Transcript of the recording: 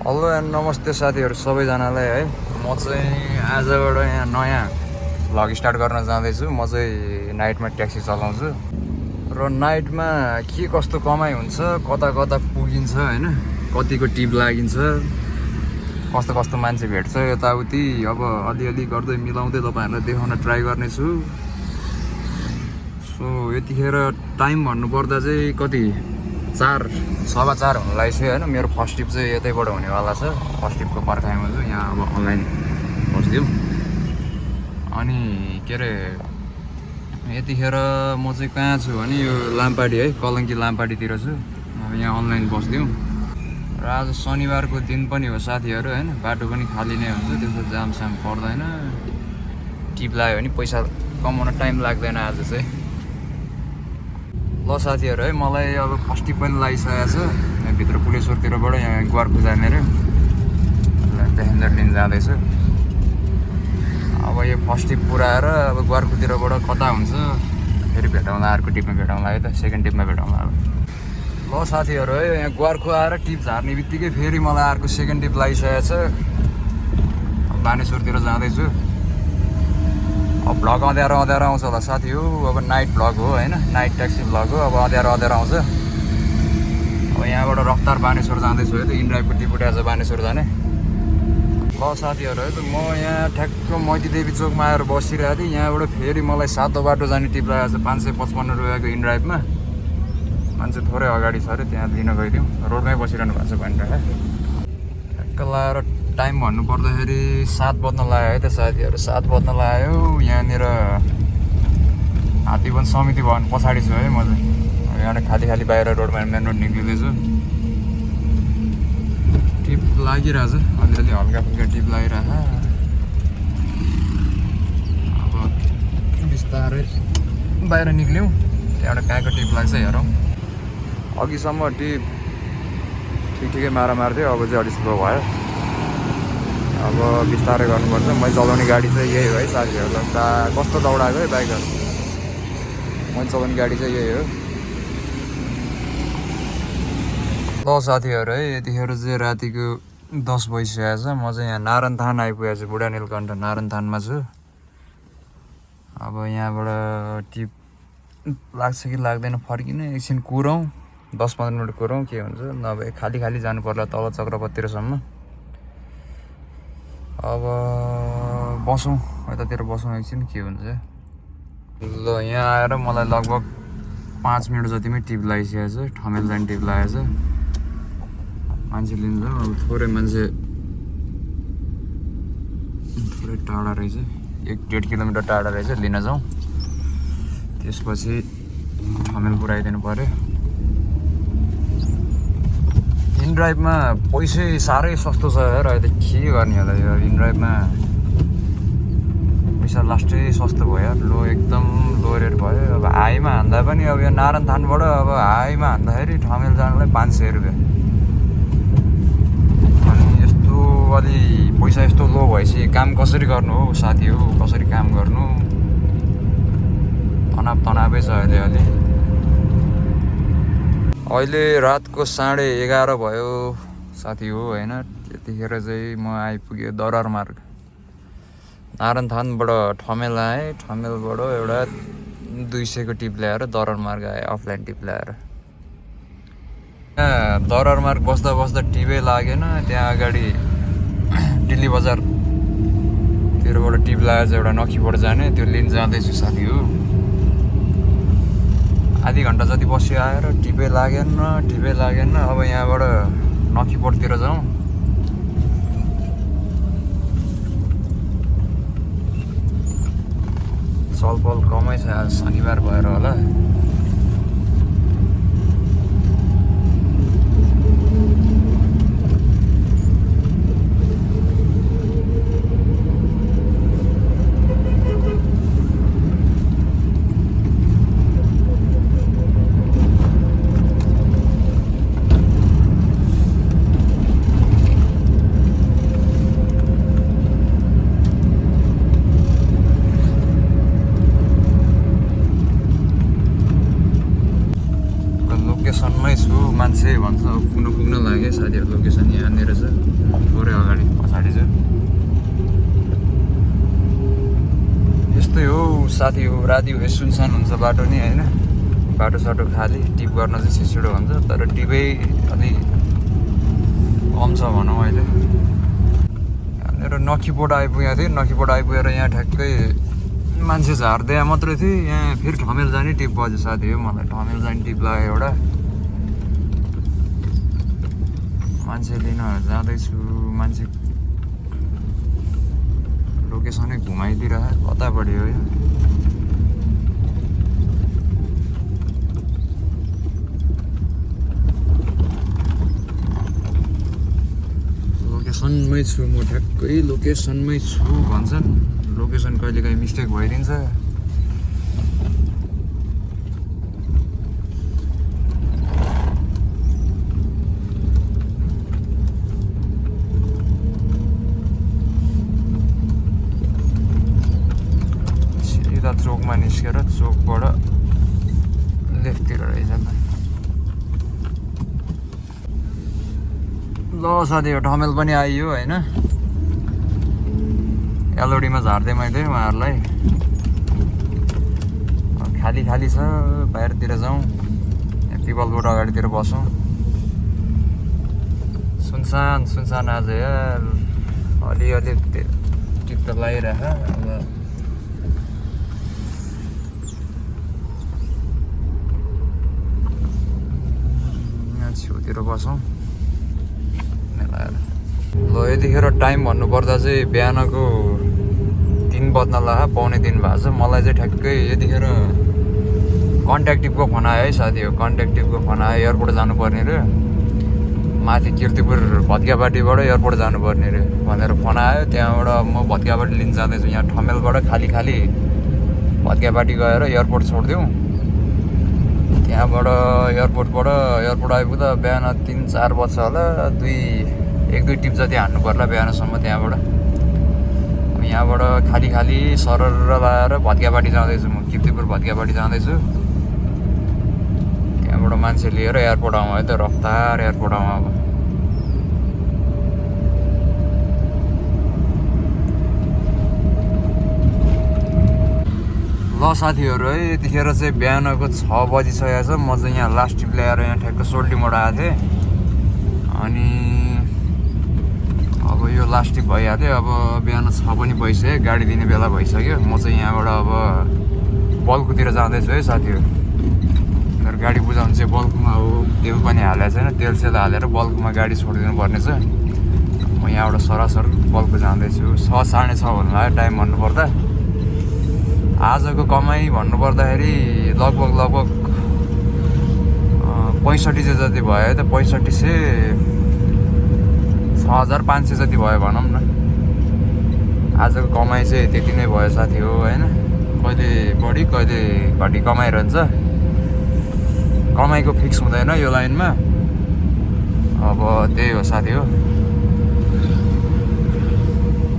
Hello and नमस्ते साथीहरू सबैजनालाई है। म चाहिँ आजबाट यहाँ नयाँ भ्लग स्टार्ट गर्न जाँदैछु। म चाहिँ नाइटमा ट्याक्सी चलाउँछु र नाइटमा के कस्तो कमाइ हुन्छ, कता कता पुगिन्छ होइन, कतिको टिप लागिन्छ, कस्तो कस्तो मान्छे भेट्छ यताउति, अब अलिअलि गर्दै मिलाउँदै तपाईँहरूलाई देखाउन ट्राई गर्नेछु। सो यतिखेर टाइम भन्नुपर्दा चाहिँ कति 4:15 हुन लागेको छ होइन। मेरो फर्स्ट ट्रिप चाहिँ यतैबाट हुनेवाला छ। फर्स्ट ट्रिपको पर्खाइमा चाहिँ यहाँ अब अनलाइन बस्दिउँ। अनि के अरे यतिखेर म चाहिँ कहाँ छु भने यो लामपाडी है, कलङ्की लामपाडीतिर छु। अब यहाँ अनलाइन बस्दिउँ र आज शनिबारको दिन पनि हो साथीहरू होइन। बाटो पनि खाली नै हुन्छ, त्यस्तो जामसाम पर्दैन। टिप लाग्यो भने पैसा कमाउन टाइम लाग्दैन आज चाहिँ। ल साथीहरू है, मलाई अब फर्स्ट टिप पनि लागिसकेको छ। यहाँभित्र पुलेश्वरतिरबाट यहाँ ग्वारखु जाने रे प्यासेन्जर लिन जाँदैछु। अब यो फर्स्ट टिप पुऱ्याएर अब ग्वारखुतिरबाट कता हुन्छ फेरि भेटौँला, अर्को टिपमा भेटौँला है त, सेकेन्ड टिपमा भेटौँला। अब ल साथीहरू है, यहाँ ग्वारखु आएर टिप झार्ने बित्तिकै फेरि मलाई अर्को सेकेन्ड टिप लागिसकेको छ। बानेश्वरतिर जाँदैछु। अब भ्लग अँध्यारो आउँछ होला साथी हो। अब नाइट भ्लग हो होइन, नाइट ट्याक्सी भ्लग हो। अब अँध्यारो आउँछ। अब यहाँबाट रफ्तार बानेश्वर जाँदैछु है त, इन्ड्राइभको टिप उठाएर बानेश्वर जाने। ल साथीहरू है त, म यहाँ ठ्याक्क मैती देवी चोकमा आएर बसिरहेको थिएँ। यहाँबाट फेरि मलाई सातो बाटो जाने टिप लागेको छ 555 रुपियाँको इन्ड्राइभमा। मान्छे थोरै अगाडि छ अरे, त्यहाँ लिन गइदिउँ। रोडमै बसिरहनु भएको छ भनेर ठ्याक्क लाएर टाइम भन्नु पर्दाखेरि 7 बज्न लाग्यो है त साथीहरू। 7 बज्न लाग्यो। यहाँनिर हात्तीवन समिति भवन पछाडि छु है म चाहिँ। यहाँ खाली बाहिर रोडमा मेन रोड निक्लिँदैछु। टिप लागिरहेछ, अलिअलि हल्का फुल्का टिप लागिरहेछ। अब बिस्तारै बाहिर निक्ल्यौँ, त्यहाँबाट कहाँको टिप लाग्छ हेरौँ। अघिसम्म टिप ठिकै मार्थ्यो, अब चाहिँ अलिक स्लो भयो। अब बिस्तारै गर्नुपर्छ। मैले चलाउने गाडी चाहिँ यही हो है साथीहरूलाई। कस्तो दौडाएको है बाइकहरू। मैले चलाउने गाडी चाहिँ यही हो। ल साथीहरू है, यतिखेर चाहिँ रातिको 10 बजिसकेको छ। म चाहिँ यहाँ नारायणथान आइपुगेको छु। बुढा नीलकण्ठ नारायणथानमा छु। अब यहाँबाट टिप लाग्छ कि लाग्दैन फर्किने, एकछिन कुरौँ, 10-15 मिनट कुरौँ के हुन्छ। नभए खाली जानु पर्ला तल चक्रपतिरसम्म। अब बसौँ, यतातिर बसौँ एकछिन के हुन्छ। ल यहाँ आएर मलाई लगभग 5 मिनट जतिमै टिप लगाइसकेको छ। ठमेल जाने टिप लागेको छ। मान्छे लिन्छ। अब थोरै मान्छे थोरै टाढा रहेछ, 1-1.5 किलोमिटर टाढा रहेछ। लिन जाउँ, त्यसपछि ठमेल पुऱ्याइदिनु पऱ्यो। इनड्राइभमा पैसै साह्रै सस्तो छ यार अहिले त। के गर्ने होला यो इनड्राइभमा, पैसा लास्टै सस्तो भयो यार। एकदम लो रेट भयो। अब हाईमा हान्दा पनि अब यो नारायणथानबाट अब हाईमा हान्दाखेरि ठमेल जानलाई 500 रुपियाँ। अनि यस्तो अलि पैसा यस्तो लो भएपछि काम कसरी गर्नु हो साथी हो, कसरी काम गर्नु। तनावै छ अहिले रातको 11:30 भयो साथी हो होइन। त्यतिखेर चाहिँ म आइपुगेँ दरबार मार्ग। नारायणथानबाट ठमेल आएँ, ठमेलबाट एउटा 200 को टिप ल्याएर दरबार मार्ग आएँ, अफलाइन टिप ल्याएर। यहाँ दरबार मार्ग बस्दा टिपै लागेन। त्यहाँ अगाडि दिल्ली बजारतिरबाट टिप लागेको छ एउटा, नखीबाट जाने, त्यो लिन जाँदैछु साथी हो। आधी घन्टा जति बसी आएर टिपै लागेन। अब यहाँबाट नखीपोटतिर जाउँ। चलपल कमै छ, आज शनिबार भएर होला। यहाँनिर छ थोरै अगाडि पछाडि छ यस्तै हो साथी हो राति भए सुनसान हुन्छ बाटो नि होइन बाटो साटो खाली टिप गर्न चाहिँ छिटो हुन्छ तर टिपै अलिक कम छ भनौँ अहिले यहाँनिर नखीपोट आइपुगेको थिएँ नखीपोट आइपुगेर यहाँ ठ्याक्कै मान्छे झार्दै मात्रै थिएँ यहाँ फेरि ठमेल जाने टिप बज्यो साथी हो मलाई ठमेल जाने टिप लाग्यो एउटा मान्छे लिन जाँदैछु मान्छे लोकेसनै घुमाइदिएर कता बढ्यो यो लोकेसनमै छु म ठ्याक्कै लोकेसनमै छु भन्छन् लोकेसन कहिलेकाहीँ मिस्टेक भइदिन्छ सिधा चोकमा निस्केर चोकबाट लेफ्टतिर रहेछ ल साथी हो ठमेल पनि आइयो होइन एलओडीमा झार्दै मैले उहाँहरूलाई खाली खाली छ बाहिरतिर जाउँ पिपल बोट अगाडितिर बसौँ सुनसान सुनसान आज यार अलिअलि चित्त लगाइरह अब यहाँ छेउतिर बसौँ ल यतिखेर टाइम भन्नुपर्दा चाहिँ बिहानको 3 बज्न लाग्यो पौने 3 भएको छ मलाई चाहिँ ठ्याक्कै यतिखेर कन्ट्याक्टिभको फोन आयो है साथी हो कन्ट्याक्टिभको फोन आयो एयरपोर्ट जानुपर्ने रे माथि किर्तिपुर भत्कियापाटीबाट एयरपोर्ट जानुपर्ने रे भनेर फोन आयो त्यहाँबाट म भत्कियापाटी लिन जाँदैछु यहाँ ठमेलबाट खाली खाली भत्कियापाटी गएर एयरपोर्ट छोडिदिउँ त्यहाँबाट एयरपोर्ट आइपुग्दा बिहान 3-4 बज्छ होला 1-2 टिप जति हान्नु पर्ला बिहानसम्म त्यहाँबाट यहाँबाट खाली खाली सरर लगाएर भत्कियापाटी जाँदैछु म किर्तिपुर भत्कियापाटी जाँदैछु त्यहाँबाट मान्छे लिएर एयरपोर्ट आउँ है त रफ्तार एयरपोर्ट आउँ अब ल साथीहरू है यतिखेर चाहिँ बिहानको 6 बजिसकेको छ म चाहिँ यहाँ लास्ट टिप ल्याएर यहाँ ठ्याक्क सोल्टीमोड आएको थिएँ अनि अब यो लास्ट टिप भइहाल्यो अब बिहान 6 पनि भइसक्यो गाडी दिने बेला भइसक्यो म चाहिँ यहाँबाट अब बल्कुतिर जाँदैछु है साथीहरू तर गाडी बुझाउनु चाहिँ बल्कुमा हो तेल पनि हालेको छैन तेल सेल हालेर बल्कुमा गाडी छोडिदिनु पर्ने छ म यहाँबाट सरासर बल्कु जाँदैछु 6-6:30 भन्नु लाग्यो टाइम भन्नुपर्दा आजको कमाइ भन्नुपर्दाखेरि लगभग 65 जति भयो त 65 से 6500 जति भयो भनौँ न आजको कमाइ चाहिँ त्यति नै भयो साथी हो होइन कहिले बढी कहिले घटी कमाइरहन्छ कमाइको फिक्स हुँदैन यो लाइनमा अब त्यही हो साथी हो